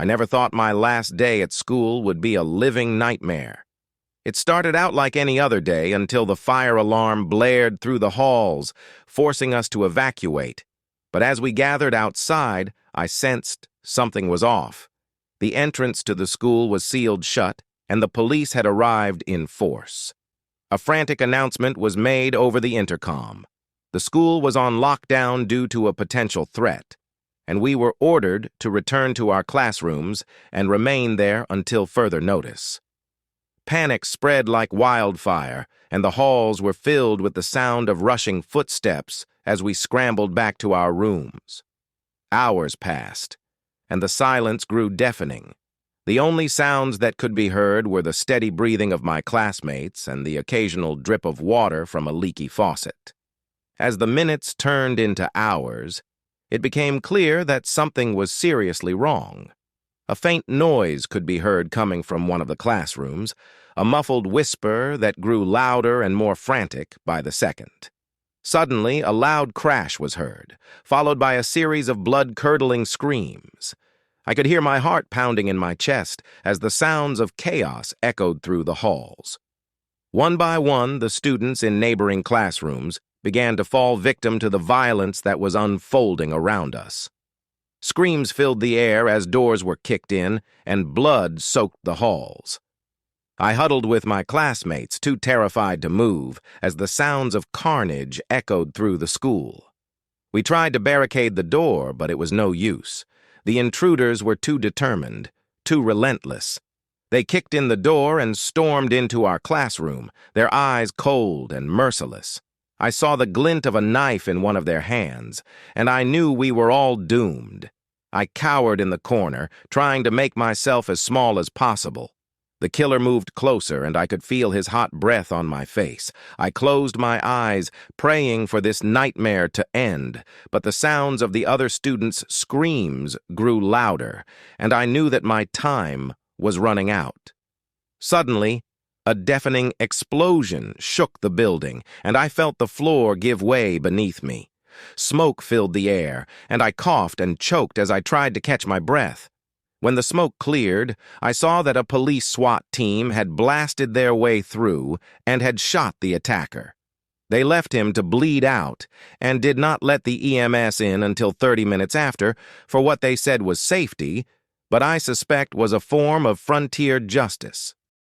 I never thought my last day at school would be a living nightmare. It started out like any other day until the fire alarm blared through the halls, forcing us to evacuate. But as we gathered outside, I sensed something was off. The entrance to the school was sealed shut, and the police had arrived in force. A frantic announcement was made over the intercom. The school was on lockdown due to a potential threat, and we were ordered to return to our classrooms and remain there until further notice. Panic spread like wildfire, and the halls were filled with the sound of rushing footsteps as we scrambled back to our rooms. Hours passed, and the silence grew deafening. The only sounds that could be heard were the steady breathing of my classmates and the occasional drip of water from a leaky faucet. As the minutes turned into hours, it became clear that something was seriously wrong. A faint noise could be heard coming from one of the classrooms, a muffled whisper that grew louder and more frantic by the second. Suddenly, a loud crash was heard, followed by a series of blood-curdling screams. I could hear my heart pounding in my chest as the sounds of chaos echoed through the halls. One by one, the students in neighboring classrooms began to fall victim to the violence that was unfolding around us. Screams filled the air as doors were kicked in, and blood soaked the halls. I huddled with my classmates, too terrified to move, as the sounds of carnage echoed through the school. We tried to barricade the door, but it was no use. The intruders were too determined, too relentless. They kicked in the door and stormed into our classroom, their eyes cold and merciless. I saw the glint of a knife in one of their hands, and I knew we were all doomed. I cowered in the corner, trying to make myself as small as possible. The killer moved closer, and I could feel his hot breath on my face. I closed my eyes, praying for this nightmare to end, but the sounds of the other students' screams grew louder, and I knew that my time was running out. Suddenly, a deafening explosion shook the building, and I felt the floor give way beneath me. Smoke filled the air, and I coughed and choked as I tried to catch my breath. When the smoke cleared, I saw that a police SWAT team had blasted their way through and had shot the attacker. They left him to bleed out and did not let the EMS in until 30 minutes after for what they said was safety, but I suspect was a form of frontier justice.